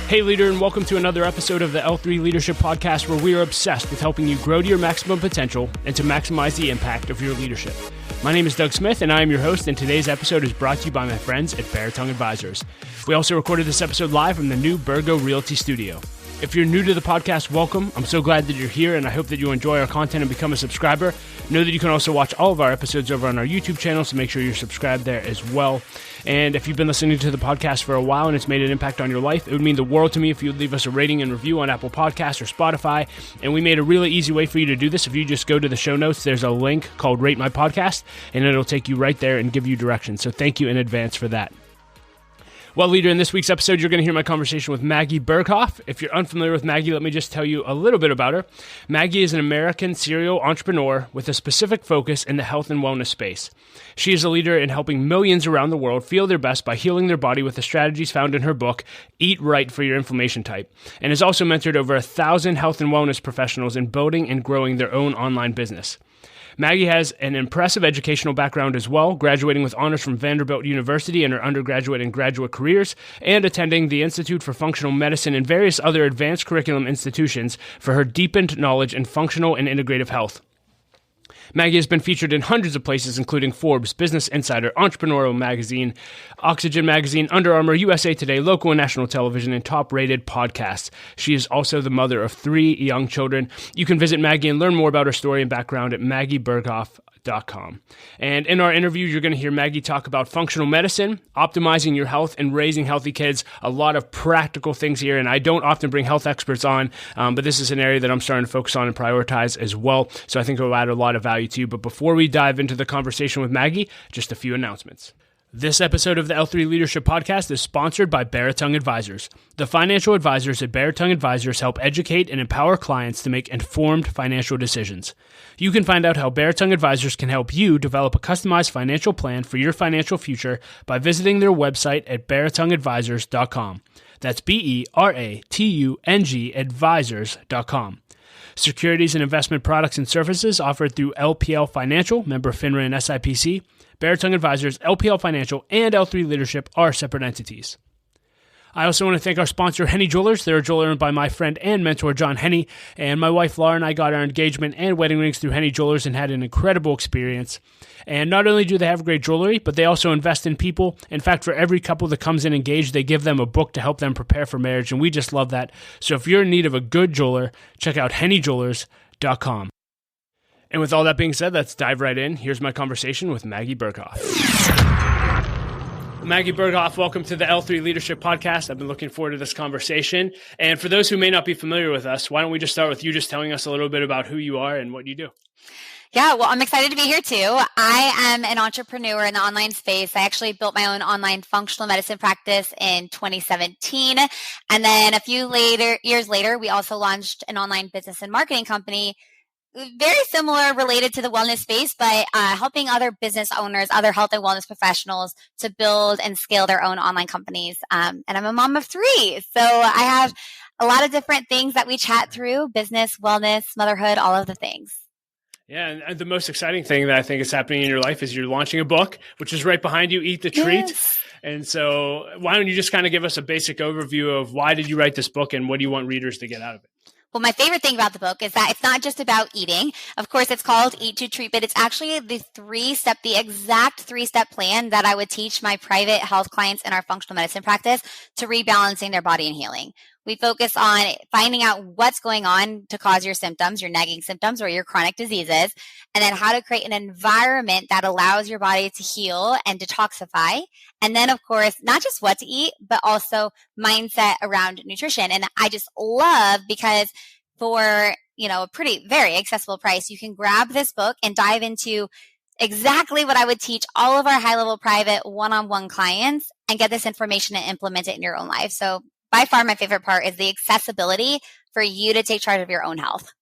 Hey leader, and welcome to another episode of the L3 Leadership Podcast, where we are obsessed with helping you grow to your maximum potential and to maximize the impact of your leadership. My name is Doug Smith, and I am your host, and today's episode is brought to you by my friends at Baritone Advisors. We also recorded this episode live from the new Bergo Realty Studio. If you're new to the podcast, welcome. I'm so glad that you're here, and I hope that you enjoy our content and become a subscriber. Know that you can also watch all of our episodes over on our YouTube channel, so make sure you're subscribed there as well. And if you've been listening to the podcast for a while and it's made an impact on your life, it would mean the world to me if you would leave us a rating and review on Apple Podcasts or Spotify. And we made a really easy way for you to do this. If you just go to the show notes, there's a link called Rate My Podcast, and it'll take you right there and give you directions. So thank you in advance for that. Well, leader, in this week's episode, you're going to hear my conversation with Maggie Berghoff. If you're unfamiliar with Maggie, let me just tell you a little bit about her. Maggie is an American serial entrepreneur with a specific focus in the health and wellness space. She is a leader in helping millions around the world feel their best by healing their body with the strategies found in her book, Eat Right for Your Inflammation Type, and has also mentored over 1,000 health and wellness professionals in building and growing their own online business. Maggie has an impressive educational background as well, graduating with honors from Vanderbilt University in her undergraduate and graduate careers, and attending the Institute for Functional Medicine and various other advanced curriculum institutions for her deepened knowledge in functional and integrative health. Maggie has been featured in hundreds of places, including Forbes, Business Insider, Entrepreneurial Magazine, Oxygen Magazine, Under Armour, USA Today, local and national television, and top-rated podcasts. She is also the mother of 3 young children. You can visit Maggie and learn more about her story and background at maggieberghoff.com. And in our interview, you're going to hear Maggie talk about functional medicine, optimizing your health, and raising healthy kids. A lot of practical things here, and I don't often bring health experts on, but this is an area that I'm starting to focus on and prioritize as well, so I think it will add a lot of value to you. But before we dive into the conversation with Maggie, just a few announcements. This episode of the L3 Leadership Podcast is sponsored by Baritone Advisors. The financial advisors at Baritone Advisors help educate and empower clients to make informed financial decisions. You can find out how Baritone Advisors can help you develop a customized financial plan for your financial future by visiting their website at baritoneadvisors.com. That's BERATUNG advisors.com. Securities and investment products and services offered through LPL Financial, member FINRA and SIPC. Baritone Advisors, LPL Financial, and L3 Leadership are separate entities. I also want to thank our sponsor, Henny Jewelers. They're a jeweler owned by my friend and mentor, John Henny, and my wife, Laura, and I got our engagement and wedding rings through Henny Jewelers and had an incredible experience. And not only do they have great jewelry, but they also invest in people. In fact, for every couple that comes in engaged, they give them a book to help them prepare for marriage, and we just love that. So if you're in need of a good jeweler, check out hennyjewelers.com. And with all that being said, let's dive right in. Here's my conversation with Maggie Berghoff. Maggie Berghoff, welcome to the L3 Leadership Podcast. I've been looking forward to this conversation. And for those who may not be familiar with us, why don't we just start with you just telling us a little bit about who you are and what you do? Yeah, well, I'm excited to be here too. I am an entrepreneur in the online space. I actually built my own online functional medicine practice in 2017. And then a few years later, we also launched an online business and marketing company, very similar, related to the wellness space, but helping other business owners, other health and wellness professionals to build and scale their own online companies. And I'm a mom of 3. So I have a lot of different things that we chat through: business, wellness, motherhood, all of the things. Yeah, and the most exciting thing that I think is happening in your life is you're launching a book, which is right behind you, Eat the Treat. Yes. And so why don't you just kind of give us a basic overview of why did you write this book and what do you want readers to get out of it? Well, my favorite thing about the book is that it's not just about eating. Of course, it's called Eat to Treat, but it's actually the exact 3-step plan that I would teach my private health clients in our functional medicine practice to rebalancing their body and healing. We focus on finding out what's going on to cause your symptoms, your nagging symptoms, or your chronic diseases, and then how to create an environment that allows your body to heal and detoxify. And then, of course, not just what to eat, but also mindset around nutrition. And I just love, because for, a very accessible price, you can grab this book and dive into exactly what I would teach all of our high-level private one-on-one clients and get this information and implement it in your own life. So by far, my favorite part is the accessibility for you to take charge of your own health.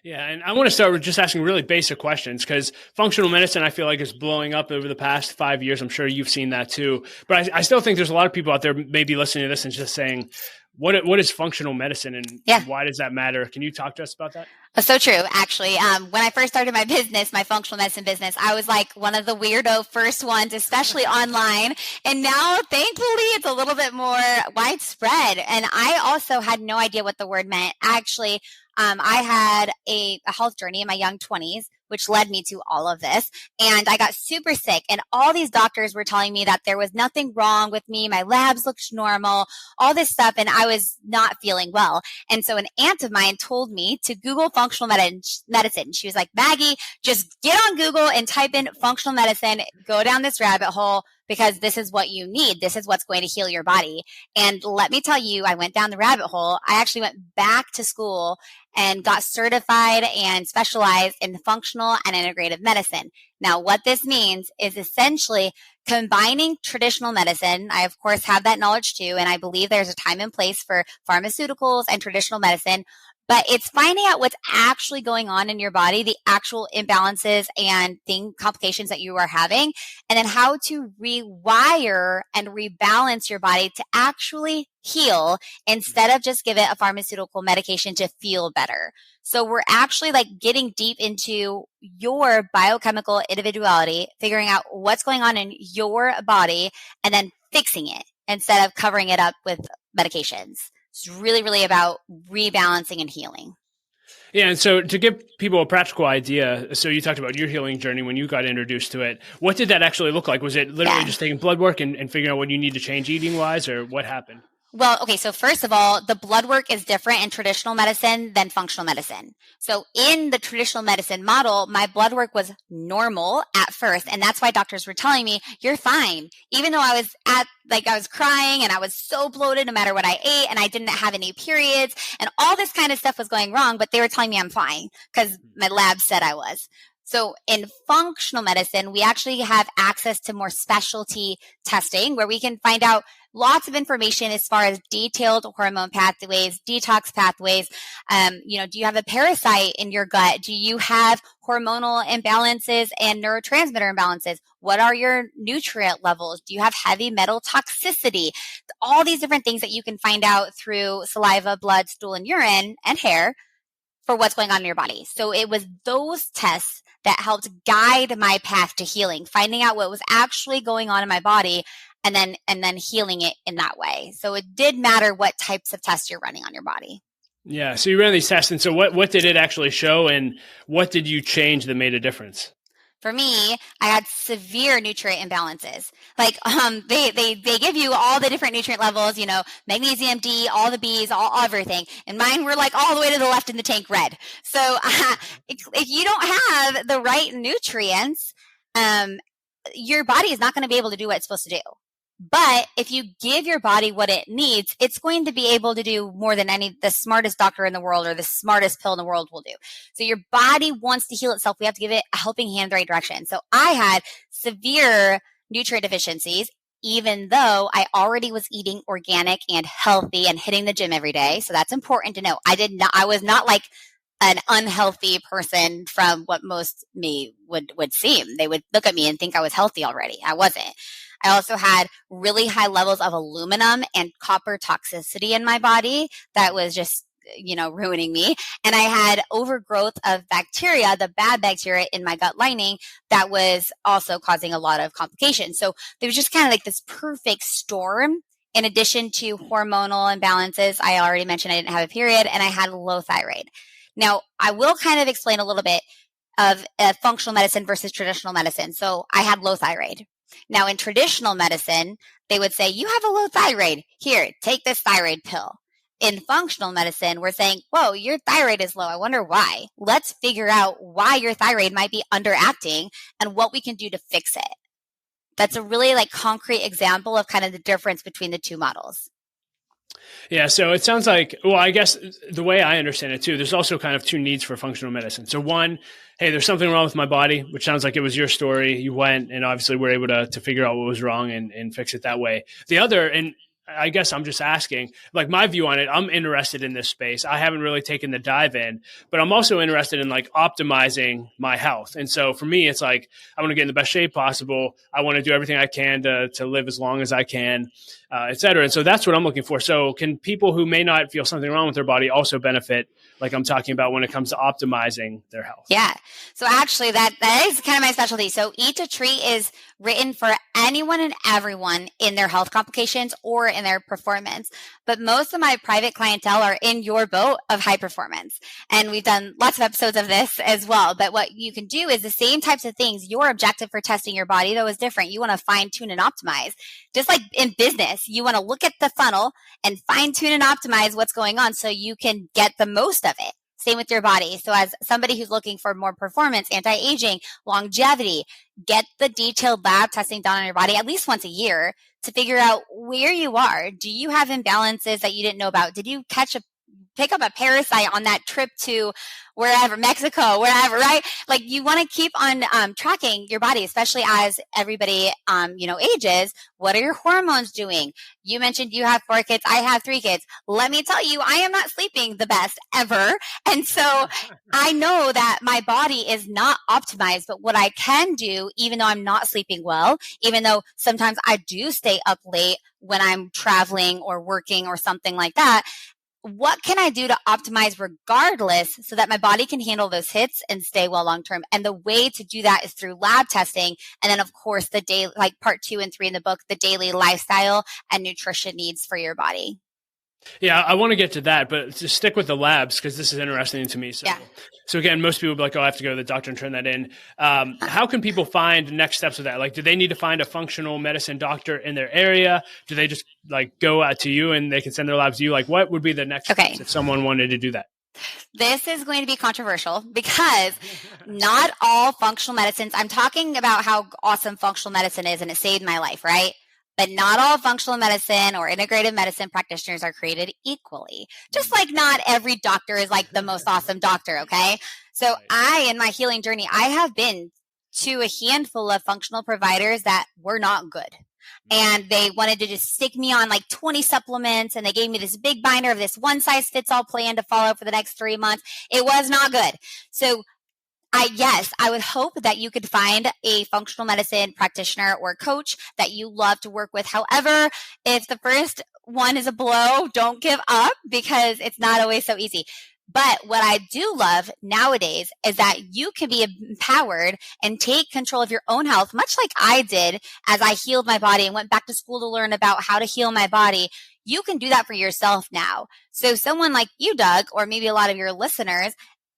Yeah, and I want to start with just asking really basic questions, because functional medicine, I feel like, is blowing up over the past 5 years. I'm sure you've seen that too. But I still think there's a lot of people out there maybe listening to this and just saying, What is functional medicine and Yeah. why does that matter? Can you talk to us about that? So true, actually. When I first started my business, my functional medicine business, I was like one of the weirdo first ones, especially online. And now, thankfully, it's a little bit more widespread. And I also had no idea what the word meant. Actually, I had a health journey in my young 20s, which led me to all of this. And I got super sick. And all these doctors were telling me that there was nothing wrong with me. My labs looked normal, all this stuff. And I was not feeling well. And so an aunt of mine told me to Google functional medicine. She was like, Maggie, just get on Google and type in functional medicine, go down this rabbit hole because this is what you need. This is what's going to heal your body. And let me tell you, I went down the rabbit hole. I actually went back to school and got certified and specialized in functional and integrative medicine. Now, what this means is essentially combining traditional medicine. I, of course, have that knowledge too, and I believe there's a time and place for pharmaceuticals and traditional medicine, but it's finding out what's actually going on in your body, the actual imbalances and complications that you are having, and then how to rewire and rebalance your body to actually heal instead of just give it a pharmaceutical medication to feel better. So we're actually like getting deep into your biochemical individuality, figuring out what's going on in your body and then fixing it instead of covering it up with medications. It's really, really about rebalancing and healing. Yeah. And so to give people a practical idea, so you talked about your healing journey when you got introduced to it. What did that actually look like? Was it literally just taking blood work and figuring out what you need to change eating wise, or what happened? Well, okay, so first of all, the blood work is different in traditional medicine than functional medicine. So in the traditional medicine model, my blood work was normal at first, and that's why doctors were telling me, you're fine. Even though I was crying and I was so bloated no matter what I ate and I didn't have any periods and all this kind of stuff was going wrong, but they were telling me I'm fine because my lab said I was. So in functional medicine, we actually have access to more specialty testing where we can find out lots of information as far as detailed hormone pathways, detox pathways. Do you have a parasite in your gut? Do you have hormonal imbalances and neurotransmitter imbalances? What are your nutrient levels? Do you have heavy metal toxicity? All these different things that you can find out through saliva, blood, stool, and urine and hair for what's going on in your body. So it was those tests that helped guide my path to healing, finding out what was actually going on in my body and then healing it in that way. So it did matter what types of tests you're running on your body. Yeah. So you ran these tests. And so what did it actually show and what did you change that made a difference? For me, I had severe nutrient imbalances. Like they give you all the different nutrient levels, magnesium, D, all the Bs, everything. And mine were like all the way to the left in the tank red. So if you don't have the right nutrients, your body is not going to be able to do what it's supposed to do. But if you give your body what it needs, it's going to be able to do more than the smartest doctor in the world or the smartest pill in the world will do. So your body wants to heal itself. We have to give it a helping hand in the right direction. So I had severe nutrient deficiencies, even though I already was eating organic and healthy and hitting the gym every day. So that's important to know. I was not like an unhealthy person from what most me would seem. They would look at me and think I was healthy already. I wasn't. I also had really high levels of aluminum and copper toxicity in my body that was just, ruining me. And I had overgrowth of bacteria, the bad bacteria in my gut lining that was also causing a lot of complications. So there was just kind of like this perfect storm. In addition to hormonal imbalances, I already mentioned I didn't have a period and I had low thyroid. Now, I will kind of explain a little bit of functional medicine versus traditional medicine. So I had low thyroid. Now, in traditional medicine, they would say, you have a low thyroid. Here, take this thyroid pill. In functional medicine, we're saying, whoa, your thyroid is low. I wonder why. Let's figure out why your thyroid might be underacting and what we can do to fix it. That's a really concrete example of kind of the difference between the two models. Yeah. So it sounds like, well, I guess the way I understand it too, there's also kind of two needs for functional medicine. So one, hey, there's something wrong with my body, which sounds like it was your story. You went and obviously were able to figure out what was wrong and fix it that way. The other, and I guess I'm just asking, like my view on it, I'm interested in this space. I haven't really taken the dive in, but I'm also interested in like optimizing my health. And so for me, it's like, I want to get in the best shape possible. I want to do everything I can to live as long as I can, et cetera. And so that's what I'm looking for. So can people who may not feel something wrong with their body also benefit, like I'm talking about when it comes to optimizing their health? Yeah. So actually that is kind of my specialty. So Eat to Treat is written for anyone and everyone in their health complications or in their performance. But most of my private clientele are in your boat of high performance. And we've done lots of episodes of this as well. But what you can do is the same types of things. Your objective for testing your body, though, is different. You want to fine tune and optimize. Just like in business, you want to look at the funnel and fine tune and optimize what's going on so you can get the most of it. Same with your body. So as somebody who's looking for more performance, anti-aging, longevity, get the detailed lab testing done on your body at least once a year to figure out where you are. Do you have imbalances that you didn't know about? Did you pick up a parasite on that trip to wherever, Mexico, wherever, right? Like you want to keep on tracking your body, especially as everybody, ages. What are your hormones doing? You mentioned you have 4 kids. I have 3 kids. Let me tell you, I am not sleeping the best ever. And so I know that my body is not optimized, but what I can do, even though I'm not sleeping well, even though sometimes I do stay up late when I'm traveling or working or something like that, what can I do to optimize regardless so that my body can handle those hits and stay well long term? And the way to do that is through lab testing. And then, of course, the day, like part 2 and 3 in the book, the daily lifestyle and nutrition needs for your body. Yeah, I want to get to that, but to stick with the labs, because this is interesting to me. So again, most people will be like, oh, I have to go to the doctor and turn that in. How can people find next steps with that? Like, do they need to find a functional medicine doctor in their area? Do they just like go out to you and they can send their labs to you? Like, what would be the next steps if someone wanted to do that? This is going to be controversial because not all functional medicines, I'm talking about how awesome functional medicine is and it saved my life, right? But not all functional medicine or integrative medicine practitioners are created equally. Just like not every doctor is like the most awesome doctor, okay? So in my healing journey, I have been to a handful of functional providers that were not good. And they wanted to just stick me on like 20 supplements and they gave me this big binder of this one size fits all plan to follow for the next 3 months. It was not good. So I would hope that you could find a functional medicine practitioner or coach that you love to work with. However, if the first one is a blow, don't give up because it's not always so easy. But what I do love nowadays is that you can be empowered and take control of your own health, much like I did as I healed my body and went back to school to learn about how to heal my body. You can do that for yourself now. So someone like you, Doug, or maybe a lot of your listeners,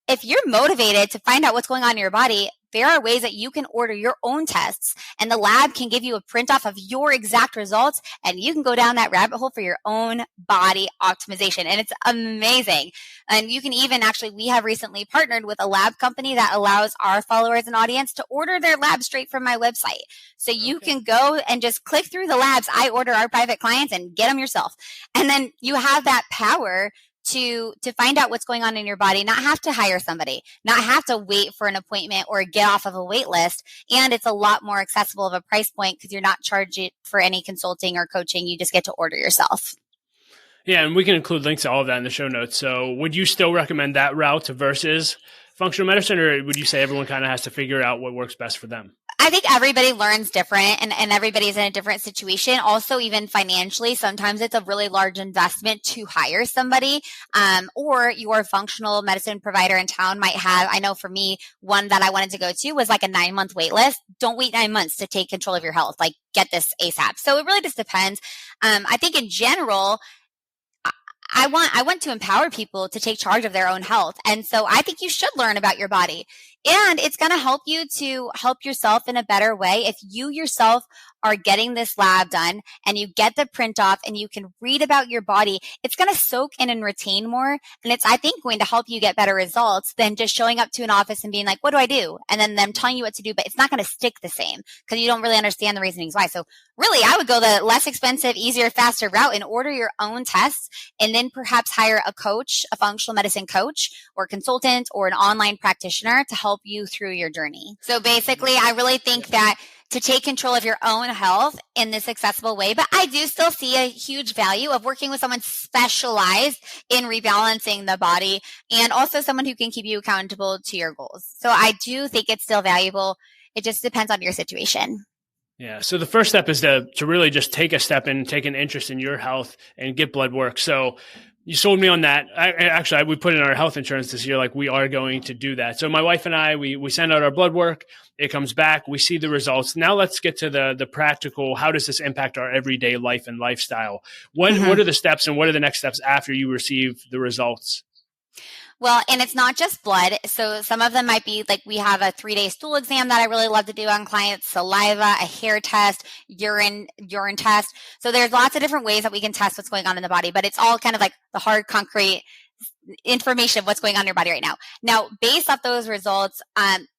if you're motivated to find out what's going on in your body, there are ways that you can order your own tests and the lab can give you a print off of your exact results and you can go down that rabbit hole for your own body optimization. And it's amazing. And you can even we have recently partnered with a lab company that allows our followers and audience to order their lab straight from my website. So you can go and just click through the labs I order our private clients and get them yourself. And then you have that power to find out what's going on in your body, not have to hire somebody, not have to wait for an appointment or get off of a wait list. And it's a lot more accessible of a price point because you're not charging for any consulting or coaching. You just get to order yourself. Yeah, and we can include links to all of that in the show notes. So would you still recommend that route versus functional medicine, or would you say everyone kind of has to figure out what works best for them? I think everybody learns different and everybody's in a different situation. Also, even financially, sometimes it's a really large investment to hire somebody, or your functional medicine provider in town might have, I know for me, one that I wanted to go to was like a 9-month wait list. Don't wait 9 months to take control of your health. Like get this ASAP. So it really just depends. I think in general, I want to empower people to take charge of their own health. And so I think you should learn about your body. And it's going to help you to help yourself in a better way. If you yourself are getting this lab done and you get the print off and you can read about your body, it's going to soak in and retain more. And it's, I think, going to help you get better results than just showing up to an office and being like, what do I do? And then them telling you what to do, but it's not going to stick the same because you don't really understand the reasonings why. So really, I would go the less expensive, easier, faster route and order your own tests and then perhaps hire a coach, a functional medicine coach or consultant or an online practitioner to help you through your journey. So basically, I really think that to take control of your own health in this accessible way. But I do still see a huge value of working with someone specialized in rebalancing the body, and also someone who can keep you accountable to your goals. So I do think it's still valuable. It just depends on your situation. Yeah. So the first step is to really just take a step and take an interest in your health and get blood work. So you sold me on that. We put in our health insurance this year, like we are going to do that. So my wife and I, we send out our blood work. It comes back. We see the results. Now let's get to the practical. How does this impact our everyday life and lifestyle? What are the steps and what are the next steps after you receive the results? Well, and it's not just blood. So some of them might be like, we have a 3-day stool exam that I really love to do on clients, saliva, a hair test, urine test. So there's lots of different ways that we can test what's going on in the body, but it's all kind of like the hard, concrete information of what's going on in your body right now. Now, based off those results,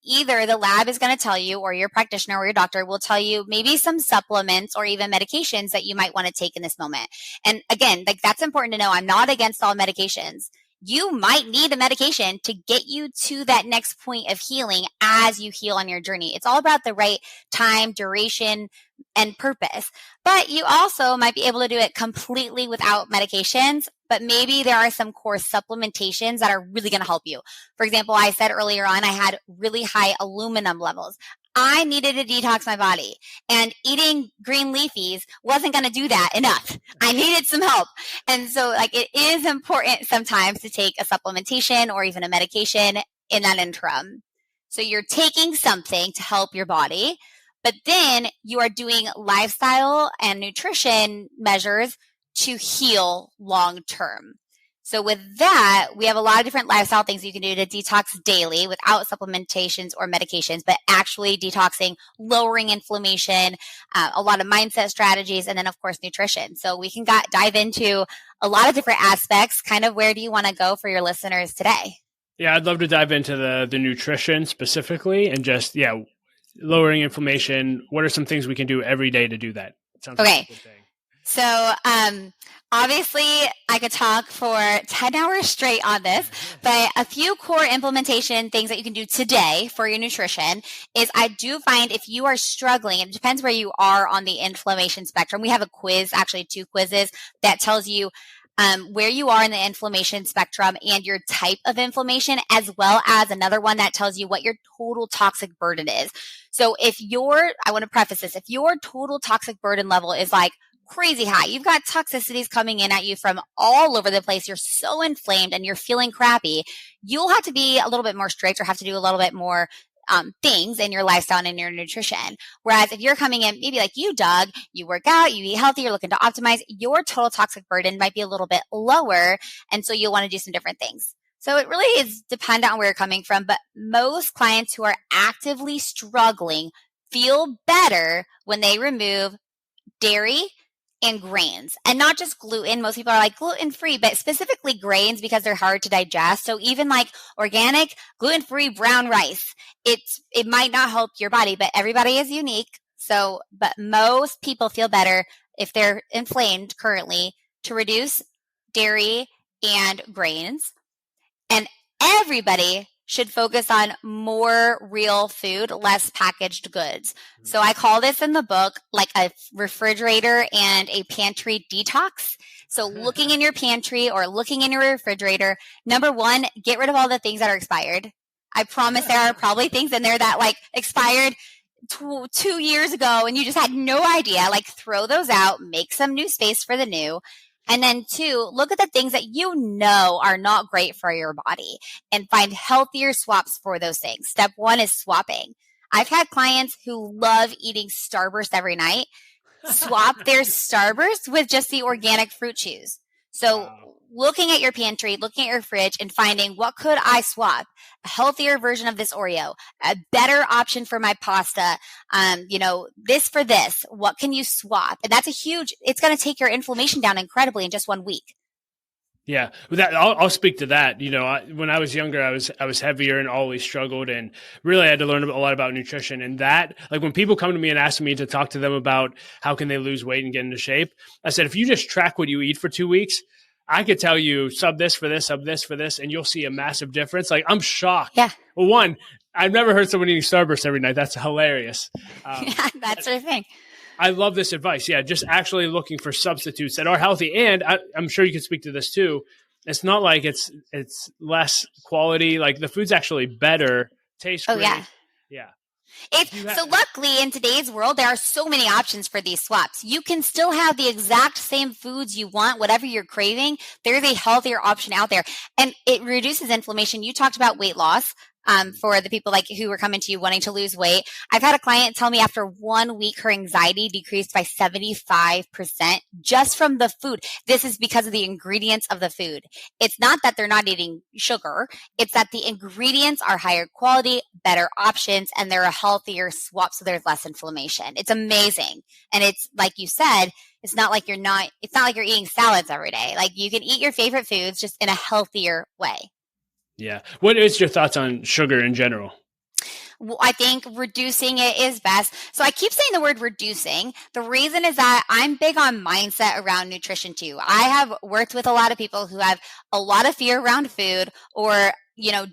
either the lab is going to tell you, or your practitioner or your doctor will tell you maybe some supplements or even medications that you might want to take in this moment. And again, like that's important to know. I'm not against all medications. You might need a medication to get you to that next point of healing as you heal on your journey. It's all about the right time, duration, and purpose. But you also might be able to do it completely without medications, but maybe there are some core supplementations that are really going to help you. For example, I said earlier on, I had really high aluminum levels. I needed to detox my body, and eating green leafies wasn't going to do that enough. I needed some help. And so like it is important sometimes to take a supplementation or even a medication in that interim. So you're taking something to help your body, but then you are doing lifestyle and nutrition measures to heal long term. So with that, we have a lot of different lifestyle things you can do to detox daily without supplementations or medications, but actually detoxing, lowering inflammation, a lot of mindset strategies, and then of course, nutrition. So we can dive into a lot of different aspects. Kind of where do you want to go for your listeners today? Yeah, I'd love to dive into the nutrition specifically and just, lowering inflammation. What are some things we can do every day to do that? Sounds okay. Like a good thing. So, obviously, I could talk for 10 hours straight on this, but a few core implementation things that you can do today for your nutrition is I do find if you are struggling, it depends where you are on the inflammation spectrum. We have a quiz, actually 2 quizzes that tells you where you are in the inflammation spectrum and your type of inflammation, as well as another one that tells you what your total toxic burden is. So I want to preface this, if your total toxic burden level is like crazy high, you've got toxicities coming in at you from all over the place, you're so inflamed and you're feeling crappy, you'll have to be a little bit more strict or have to do a little bit more things in your lifestyle and in your nutrition. Whereas if you're coming in, maybe like you, Doug, you work out, you eat healthy, you're looking to optimize, your total toxic burden might be a little bit lower. And so you'll want to do some different things. So it really is dependent on where you're coming from. But most clients who are actively struggling feel better when they remove dairy and grains, and not just gluten. Most people are like gluten-free, but specifically grains because they're hard to digest. So even like organic, gluten-free brown rice, it might not help your body, but everybody is unique. So, but most people feel better if they're inflamed currently to reduce dairy and grains. And everybody should focus on more real food, less packaged goods. So I call this in the book like a refrigerator and a pantry detox. So looking in your pantry or looking in your refrigerator, number one, get rid of all the things that are expired. I promise there are probably things in there that like expired 2 years ago and you just had no idea. Like throw those out, make some new space for the new. And then 2, look at the things that you know are not great for your body and find healthier swaps for those things. Step 1 is swapping. I've had clients who love eating Starburst every night, swap their Starburst with just the organic fruit chews. So looking at your pantry, looking at your fridge and finding what could I swap? A healthier version of this Oreo, a better option for my pasta, this for this. What can you swap? And that's it's going to take your inflammation down incredibly in just 1 week. Yeah, I'll speak to that. When I was younger, I was heavier and always struggled, and really I had to learn a lot about nutrition. And that, like when people come to me and ask me to talk to them about how can they lose weight and get into shape, I said, if you just track what you eat for 2 weeks, I could tell you sub this for this, sub this for this, and you'll see a massive difference. Like, I'm shocked. Yeah. Well, one, I've never heard someone eating Starburst every night. That's hilarious. Yeah, that's the thing. I love this advice. Yeah, just actually looking for substitutes that are healthy. And I'm sure you can speak to this too. It's not like it's less quality. Like, the food's actually better, tastes great. Yeah. Yeah. So luckily in today's world, there are so many options for these swaps. You can still have the exact same foods you want, whatever you're craving. There's a healthier option out there, and it reduces inflammation. You talked about weight loss. For the people like who were coming to you wanting to lose weight. I've had a client tell me after 1 week, her anxiety decreased by 75% just from the food. This is because of the ingredients of the food. It's not that they're not eating sugar. It's that the ingredients are higher quality, better options, and they're a healthier swap. So there's less inflammation. It's amazing. And it's like you said, it's not like you're eating salads every day. Like, you can eat your favorite foods just in a healthier way. Yeah. What is your thoughts on sugar in general? Well, I think reducing it is best. So I keep saying the word reducing. The reason is that I'm big on mindset around nutrition too. I have worked with a lot of people who have a lot of fear around food, or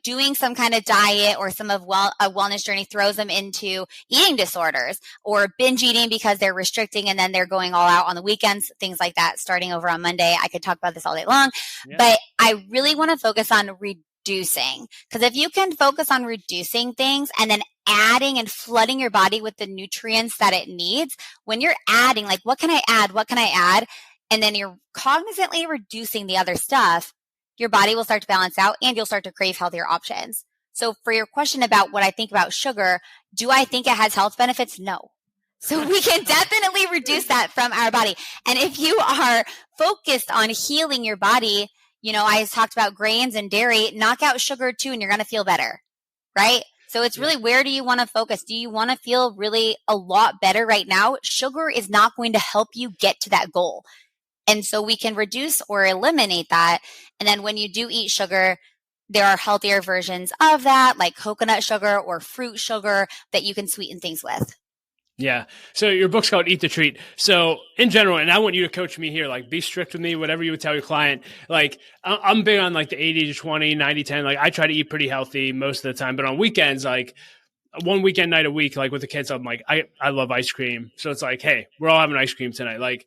doing some kind of diet or a wellness journey throws them into eating disorders or binge eating because they're restricting and then they're going all out on the weekends, things like that, starting over on Monday. I could talk about this all day long, but I really want to focus on reducing, because if you can focus on reducing things and then adding and flooding your body with the nutrients that it needs, when you're adding, like, what can I add? And then you're cognizantly reducing the other stuff, your body will start to balance out and you'll start to crave healthier options. So for your question about what I think about sugar, do I think it has health benefits? No. So we can definitely reduce that from our body. And if you are focused on healing your body, I talked about grains and dairy, knock out sugar too, and you're going to feel better, right? So it's really, where do you want to focus? Do you want to feel really a lot better right now? Sugar is not going to help you get to that goal. And so we can reduce or eliminate that. And then when you do eat sugar, there are healthier versions of that, like coconut sugar or fruit sugar, that you can sweeten things with. Yeah. So your book's called Eat the Treat. So in general, and I want you to coach me here, like, be strict with me, whatever you would tell your client. Like, I'm big on like the 80-20, 90-10. Like, I try to eat pretty healthy most of the time, but on weekends, like one weekend night a week, like with the kids, I'm like, I love ice cream. So it's like, hey, we're all having ice cream tonight. Like,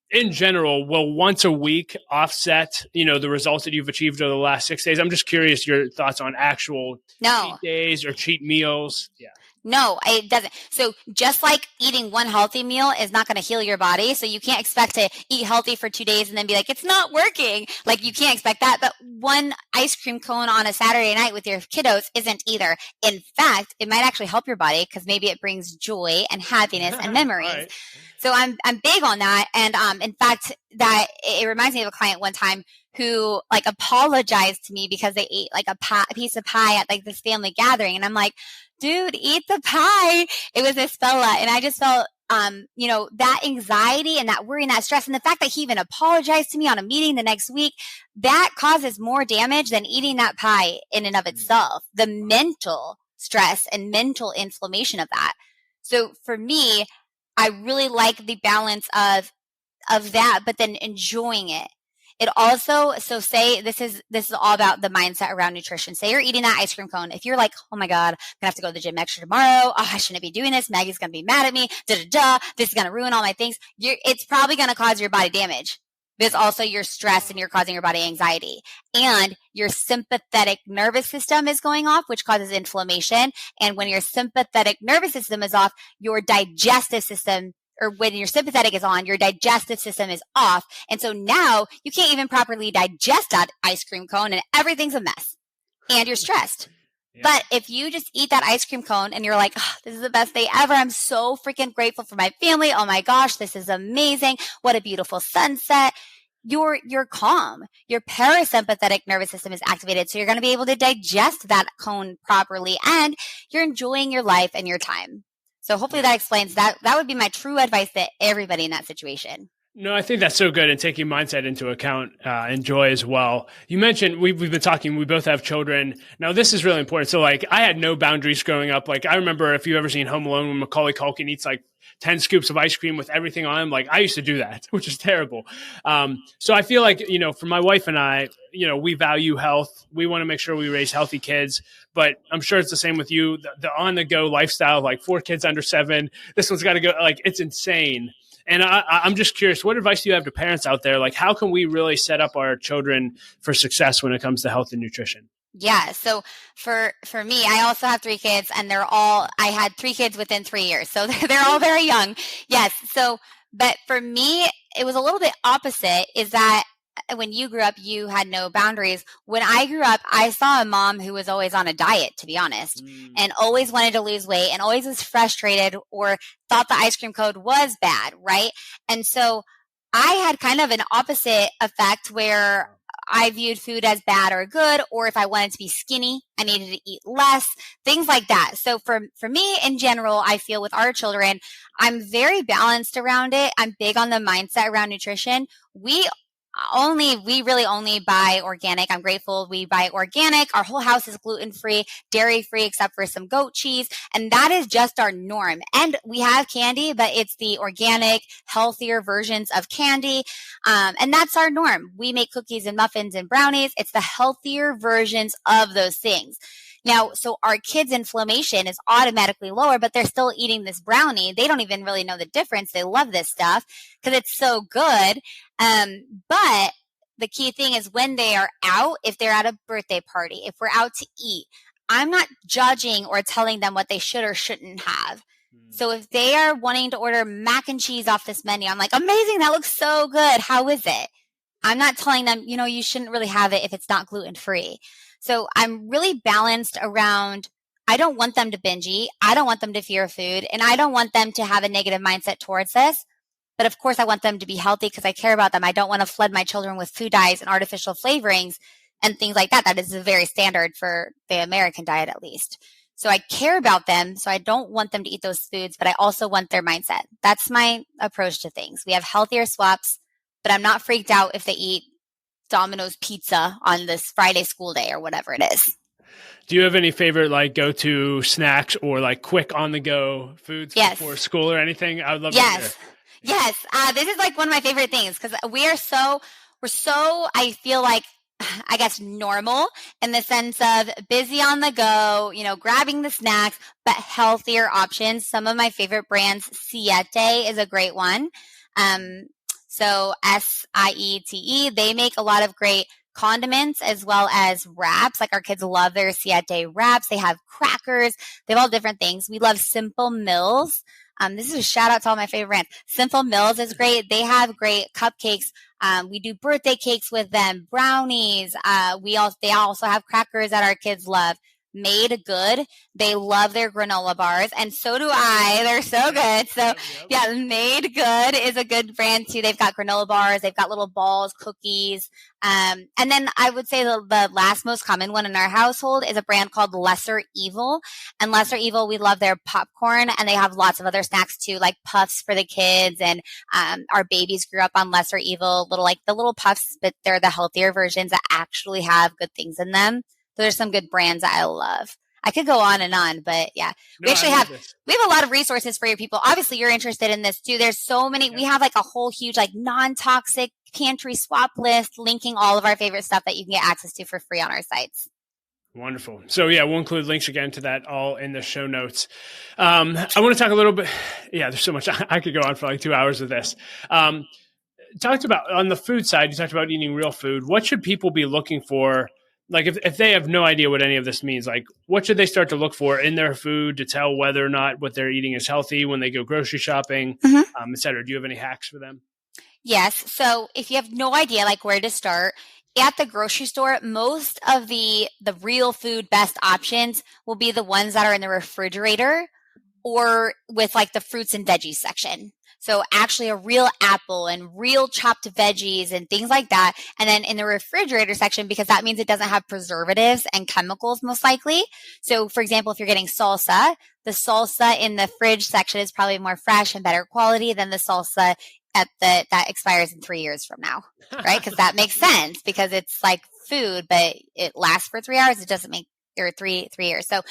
in general, will once a week offset, the results that you've achieved over the last 6 days? I'm just curious your thoughts on actual cheat days or cheat meals. Yeah. No, it doesn't. So just like eating one healthy meal is not going to heal your body. So you can't expect to eat healthy for 2 days and then be like, it's not working. Like, you can't expect that. But one ice cream cone on a Saturday night with your kiddos isn't either. In fact, it might actually help your body because maybe it brings joy and happiness and memories. Right. So I'm big on that. And in fact, that it reminds me of a client one time who like apologized to me because they ate like a piece of pie at like this family gathering. And I'm like, dude, eat the pie. It was this fella. And I just felt, that anxiety and that worry and that stress. And the fact that he even apologized to me on a meeting the next week, that causes more damage than eating that pie in and of itself. The mental stress and mental inflammation of that. So for me, I really like the balance of that, but then enjoying it. It also, so say this is all about the mindset around nutrition. Say you're eating that ice cream cone. If you're like, oh my God, I'm gonna have to go to the gym extra tomorrow. Oh, I shouldn't be doing this. Maggie's gonna be mad at me. This is gonna ruin all my things. It's probably gonna cause your body damage. Because also you're stressed and you're causing your body anxiety. And your sympathetic nervous system is going off, which causes inflammation. And when your sympathetic nervous system is off, your digestive system, or when your sympathetic is on, your digestive system is off. And so now you can't even properly digest that ice cream cone and everything's a mess. And you're stressed. Yeah. But if you just eat that ice cream cone and you're like, oh, this is the best day ever. I'm so freaking grateful for my family. Oh my gosh, this is amazing. What a beautiful sunset. You're calm. Your parasympathetic nervous system is activated. So you're going to be able to digest that cone properly and you're enjoying your life and your time. So hopefully that explains that. That would be my true advice to everybody in that situation. No, I think that's so good, and taking mindset into account and joy as well. You mentioned we've been talking. We both have children. Now, this is really important. So, like, I had no boundaries growing up. Like, I remember if you've ever seen Home Alone when Macaulay Culkin eats like 10 scoops of ice cream with everything on him. Like, I used to do that, which is terrible. So I feel like, for my wife and I, we value health. We want to make sure we raise healthy kids. But I'm sure it's the same with you. The on-the-go lifestyle, like 4 kids under 7. This one's got to go. Like, it's insane. And I'm just curious, what advice do you have to parents out there? Like, how can we really set up our children for success when it comes to health and nutrition? Yeah. So for me, I also have 3 kids, and I had 3 kids within 3 years. So they're all very young. Yes. So, but for me, it was a little bit opposite, is that when you grew up, you had no boundaries. When I grew up, I saw a mom who was always on a diet, to be honest, and always wanted to lose weight and always was frustrated or thought the ice cream cone was bad, right? And so I had kind of an opposite effect where I viewed food as bad or good, or if I wanted to be skinny, I needed to eat less, things like that. So for me in general, I feel with our children, I'm very balanced around it. I'm big on the mindset around nutrition. We really only buy organic. I'm grateful we buy organic. Our whole house is gluten-free, dairy-free, except for some goat cheese. And that is just our norm. And we have candy, but it's the organic, healthier versions of candy. And that's our norm. We make cookies and muffins and brownies. It's the healthier versions of those things. Now, so our kids' inflammation is automatically lower, but they're still eating this brownie. They don't even really know the difference. They love this stuff because it's so good. But the key thing is when they are out, if they're at a birthday party, if we're out to eat, I'm not judging or telling them what they should or shouldn't have. So if they are wanting to order mac and cheese off this menu, I'm like, amazing, that looks so good. How is it? I'm not telling them, you shouldn't really have it if it's not gluten-free. So I'm really balanced around, I don't want them to binge eat. I don't want them to fear food. And I don't want them to have a negative mindset towards this. But of course, I want them to be healthy because I care about them. I don't want to flood my children with food dyes and artificial flavorings and things like that. That is very standard for the American diet, at least. So I care about them. So I don't want them to eat those foods, but I also want their mindset. That's my approach to things. We have healthier swaps, but I'm not freaked out if they eat Domino's pizza on this Friday school day or whatever it is. Do you have any favorite like go-to snacks or like quick on-the-go foods before school or anything? I would love to hear. Yes. This is like one of my favorite things because we're so, I feel like, I guess, normal in the sense of busy on the go, grabbing the snacks, but healthier options. Some of my favorite brands, Siete is a great one. So Siete, they make a lot of great condiments as well as wraps. Like our kids love their Siete wraps. They have crackers. They have all different things. We love Simple Mills. This is a shout out to all my favorite brands. Simple Mills is great. They have great cupcakes. We do birthday cakes with them, brownies. They also have crackers that our kids love. Made Good. They love their granola bars, and so do I. They're so good. So yeah, Made Good is a good brand too. They've got granola bars. They've got little balls, cookies. And then I would say the last most common one in our household is a brand called Lesser Evil. And Lesser Evil, we love their popcorn, and they have lots of other snacks too, like puffs for the kids. And our babies grew up on Lesser Evil, the little puffs, but they're the healthier versions that actually have good things in them. Those are some good brands that I love. I could go on and on, but yeah, we have a lot of resources for your people. Obviously, you're interested in this too. There's so many. We have like a whole huge like non-toxic pantry swap list linking all of our favorite stuff that you can get access to for free on our sites. Wonderful. So yeah, we'll include links again to that all in the show notes. I want to talk a little bit. Yeah, there's so much. I could go on for like 2 hours of this. Talked about on the food side, you talked about eating real food. What should people be looking for? Like if they have no idea what any of this means, like what should they start to look for in their food to tell whether or not what they're eating is healthy when they go grocery shopping, et cetera? Do you have any hacks for them? Yes. So if you have no idea like where to start, at the grocery store, most of the real food best options will be the ones that are in the refrigerator or with like the fruits and veggies section. So actually a real apple and real chopped veggies and things like that. And then in the refrigerator section, because that means it doesn't have preservatives and chemicals most likely. So for example, if you're getting salsa, the salsa in the fridge section is probably more fresh and better quality than the salsa that expires in 3 years from now, right? Because that makes sense because it's like food, but it lasts for 3 hours. It doesn't make or 3 years. So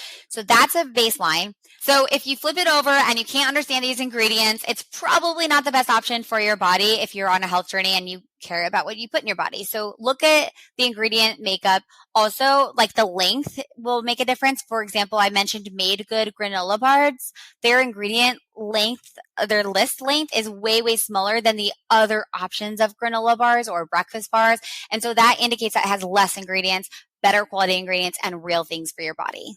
that's a baseline. So if you flip it over and you can't understand these ingredients, it's probably not the best option for your body if you're on a health journey and you care about what you put in your body. So look at the ingredient makeup. Also, like the length will make a difference. For example, I mentioned Made Good granola bars. Their ingredient length, their list length is way, way smaller than the other options of granola bars or breakfast bars. And so that indicates that it has less ingredients, better quality ingredients, and real things for your body.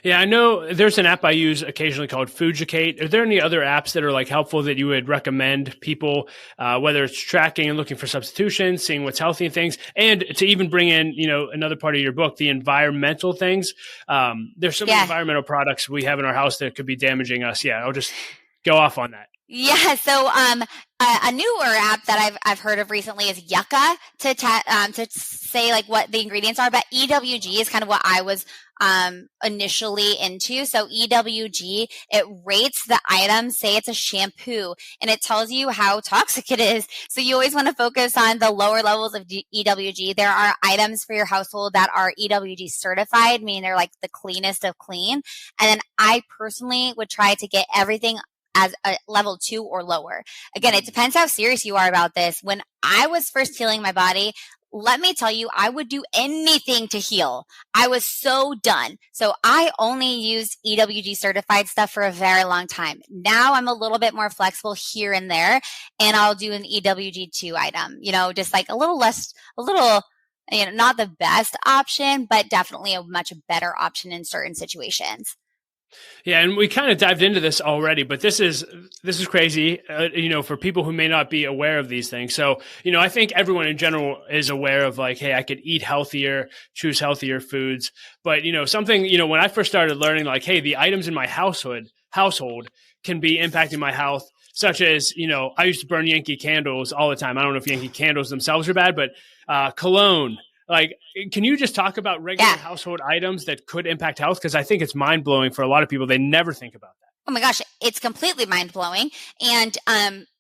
Yeah, I know there's an app I use occasionally called Foodjicate. Are there any other apps that are like helpful that you would recommend people, whether it's tracking and looking for substitutions, seeing what's healthy and things, and to even bring in, another part of your book, the environmental things. There's so many environmental products we have in our house that could be damaging us. Yeah, I'll just go off on that. Yeah. So, a newer app that I've heard of recently is Yucca to say like what the ingredients are, but EWG is kind of what I was initially into. So EWG, it rates the item, say it's a shampoo, and it tells you how toxic it is. So you always want to focus on the lower levels of EWG. There are items for your household that are EWG certified, meaning they're like the cleanest of clean. And then I personally would try to get everything as a level 2 or lower. Again, it depends how serious you are about this. When I was first healing my body, let me tell you, I would do anything to heal. I was so done. So I only used EWG certified stuff for a very long time. Now I'm a little bit more flexible here and there, and I'll do an EWG2 item, just like a little less, not the best option, but definitely a much better option in certain situations. Yeah, and we kind of dived into this already, but this is crazy, for people who may not be aware of these things. So, I think everyone in general is aware of like, hey, I could eat healthier, choose healthier foods. But, something, when I first started learning like, hey, the items in my household can be impacting my health, such as, I used to burn Yankee candles all the time. I don't know if Yankee candles themselves are bad, but cologne. Like, can you just talk about regular household items that could impact health? Because I think it's mind-blowing for a lot of people. They never think about that. Oh my gosh, it's completely mind-blowing. And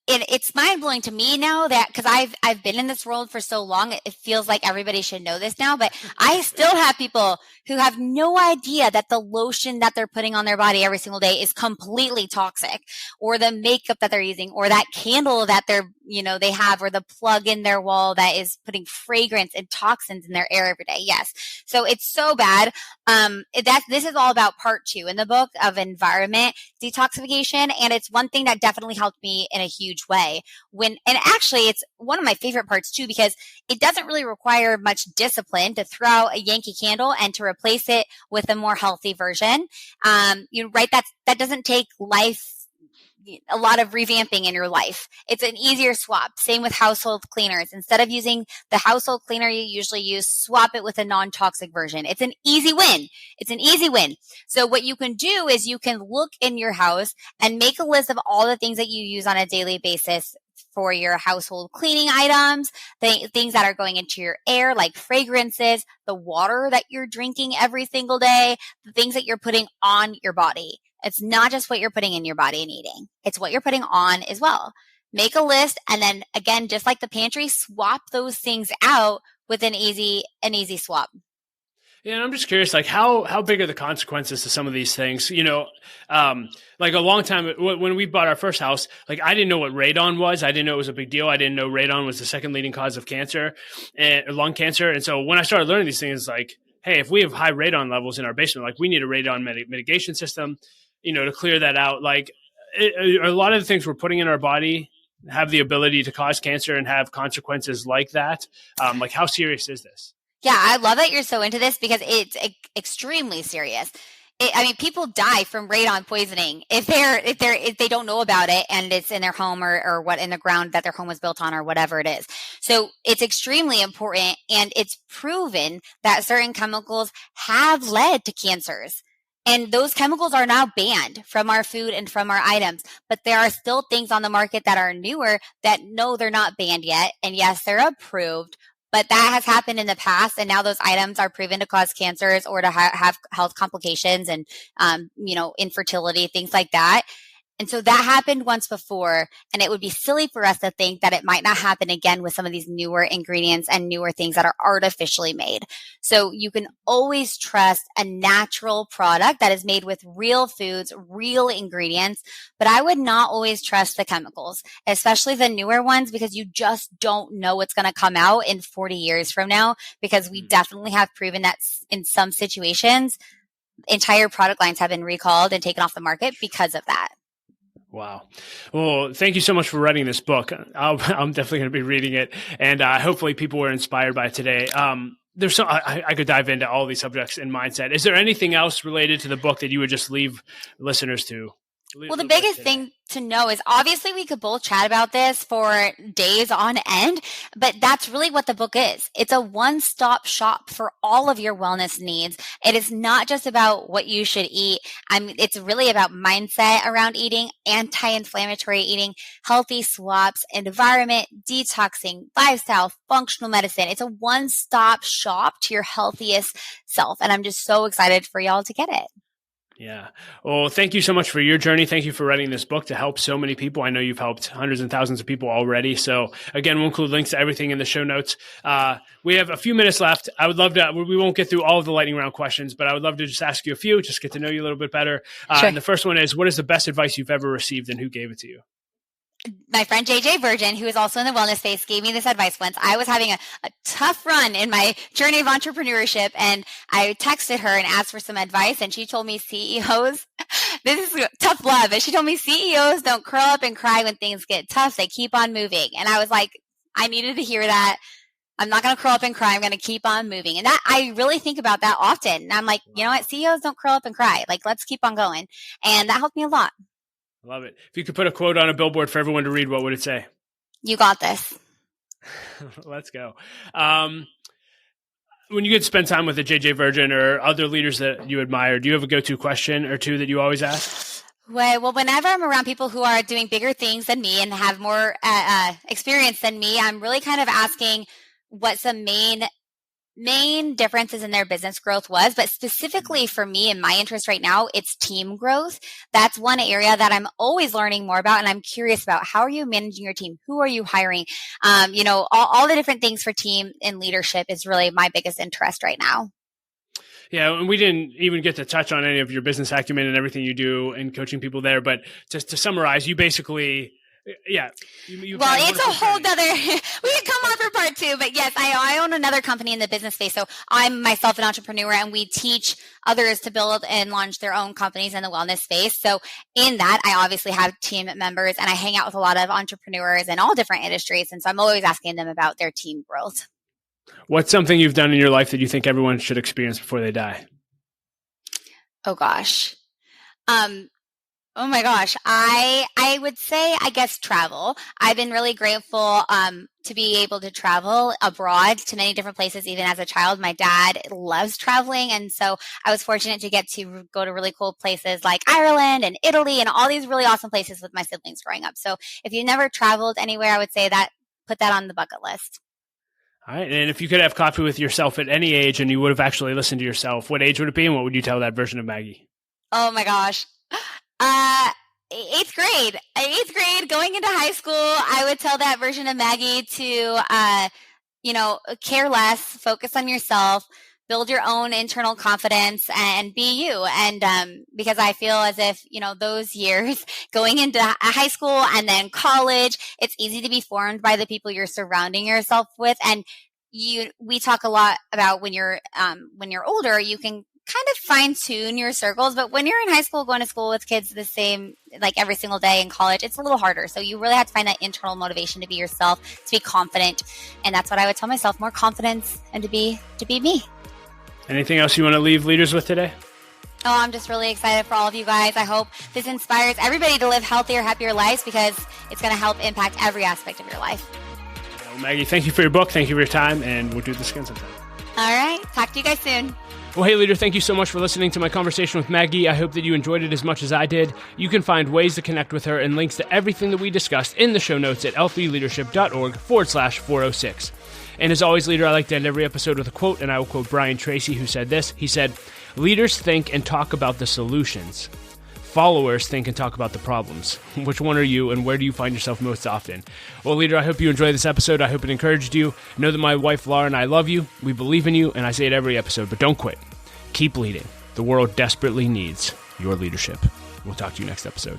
it's mind-blowing to me now that, because I've been in this world for so long, it feels like everybody should know this now, but I still have people who have no idea that the lotion that they're putting on their body every single day is completely toxic, or the makeup that they're using, or that candle that they have, or the plug in their wall that is putting fragrance and toxins in their air every day. Yes. So it's so bad. This is all about part 2 in the book of environment detoxification. And it's one thing that definitely helped me in a huge way and actually it's one of my favorite parts too, because it doesn't really require much discipline to throw out a Yankee candle and to replace it with a more healthy version. That doesn't take a lot of revamping in your life. It's an easier swap. Same with household cleaners. Instead of using the household cleaner you usually use, swap it with a non-toxic version. It's an easy win. So what you can do is you can look in your house and make a list of all the things that you use on a daily basis for your household cleaning items, things that are going into your air, like fragrances, the water that you're drinking every single day, the things that you're putting on your body. It's not just what you're putting in your body and eating. It's what you're putting on as well. Make a list, and then again, just like the pantry, swap those things out with an easy swap. Yeah, and I'm just curious, like how big are the consequences to some of these things? Like a long time when we bought our first house, like I didn't know what radon was. I didn't know it was a big deal. I didn't know radon was the second leading cause of cancer and lung cancer. And so when I started learning these things, like, hey, if we have high radon levels in our basement, like we need a radon mitigation system, to clear that out. Like a lot of the things we're putting in our body have the ability to cause cancer and have consequences like that. Like how serious is this? Yeah, I love that you're so into this because it's extremely serious. People die from radon poisoning if they don't know about it and it's in their home or what in the ground that their home was built on or whatever it is. So it's extremely important, and it's proven that certain chemicals have led to cancers. And those chemicals are now banned from our food and from our items. But there are still things on the market that are newer that no, they're not banned yet. And yes, they're approved. But that has happened in the past, and now those items are proven to cause cancers or to have health complications and, infertility, things like that. And so that happened once before, and it would be silly for us to think that it might not happen again with some of these newer ingredients and newer things that are artificially made. So you can always trust a natural product that is made with real foods, real ingredients, but I would not always trust the chemicals, especially the newer ones, because you just don't know what's going to come out in 40 years from now, because we definitely have proven that in some situations, entire product lines have been recalled and taken off the market because of that. Wow. Well, thank you so much for writing this book. I'm definitely going to be reading it, and hopefully people were inspired by it today. There's I could dive into all these subjects in mindset. Is there anything else related to the book that you would just leave listeners to? Well, the biggest thing to know is obviously we could both chat about this for days on end, but that's really what the book is. It's a one-stop shop for all of your wellness needs. It is not just about what you should eat. It's really about mindset around eating, anti-inflammatory eating, healthy swaps, environment, detoxing, lifestyle, functional medicine. It's a one-stop shop to your healthiest self. And I'm just so excited for y'all to get it. Yeah. Well, thank you so much for your journey. Thank you for writing this book to help so many people. I know you've helped hundreds and thousands of people already. So again, we'll include links to everything in the show notes. We have a few minutes left. I would love to, we won't get through all of the lightning round questions, but I would love to just ask you a few, just get to know you a little bit better. Sure. And the first one is, what is the best advice you've ever received and who gave it to you? My friend JJ Virgin, who is also in the wellness space, gave me this advice once. I was having a tough run in my journey of entrepreneurship, and I texted her and asked for some advice, and she told me CEOs, this is tough love, but she told me CEOs don't curl up and cry when things get tough. They keep on moving. And I was like, I needed to hear that. I'm not going to curl up and cry. I'm going to keep on moving. And that I really think about that often. And I'm like, you know what? CEOs don't curl up and cry. Like, let's keep on going. And that helped me a lot. Love it. If you could put a quote on a billboard for everyone to read, what would it say? You got this. Let's go. When you get to spend time with a JJ Virgin or other leaders that you admire, do you have a go-to question or two that you always ask? Well, whenever I'm around people who are doing bigger things than me and have more experience than me, I'm really kind of asking what's the main differences in their business growth was, but specifically for me and my interest right now, it's team growth. That's one area that I'm always learning more about, and I'm curious about. How are you managing your team? Who are you hiring? All the different things for team and leadership is really my biggest interest right now. Yeah, and we didn't even get to touch on any of your business acumen and everything you do in coaching people there, but just to summarize, you basically... Yeah. It's a whole nother, we can come on for part two, but yes, I own another company in the business space. So I'm myself an entrepreneur, and we teach others to build and launch their own companies in the wellness space. So in that, I obviously have team members, and I hang out with a lot of entrepreneurs in all different industries. And so I'm always asking them about their team growth. What's something you've done in your life that you think everyone should experience before they die? Oh gosh. Oh my gosh. I would say, I guess, travel. I've been really grateful to be able to travel abroad to many different places, even as a child. My dad loves traveling. And so I was fortunate to get to go to really cool places like Ireland and Italy and all these really awesome places with my siblings growing up. So if you've never traveled anywhere, I would say that put that on the bucket list. All right. And if you could have coffee with yourself at any age and you would have actually listened to yourself, what age would it be? And what would you tell that version of Maggie? Oh my gosh. Eighth grade, going into high school, I would tell that version of Maggie to, care less, focus on yourself, build your own internal confidence, and be you. And, because I feel as if, those years going into high school and then college, it's easy to be formed by the people you're surrounding yourself with. And we talk a lot about when you're older, you can kind of fine tune your circles, but when you're in high school, going to school with kids the same, like every single day in college, it's a little harder. So you really have to find that internal motivation to be yourself, to be confident. And that's what I would tell myself, more confidence and to be me. Anything else you want to leave leaders with today? Oh, I'm just really excited for all of you guys. I hope this inspires everybody to live healthier, happier lives, because it's going to help impact every aspect of your life. Well, Maggie, thank you for your book. Thank you for your time, and we'll do this again sometime. All right. Talk to you guys soon. Well, hey, leader, thank you so much for listening to my conversation with Maggie. I hope that you enjoyed it as much as I did. You can find ways to connect with her and links to everything that we discussed in the show notes at l3leadership.org/406. And as always, leader, I like to end every episode with a quote, and I will quote Brian Tracy, who said this. He said, "Leaders think and talk about the solutions. followers think and talk about the problems? Which one are you, and where do you find yourself most often? Well, leader, I hope you enjoyed this episode. I hope it encouraged you. Know that my wife, Laura, and I love you. We believe in you, and I say it every episode, but don't quit. Keep leading. The world desperately needs your leadership. We'll talk to you next episode.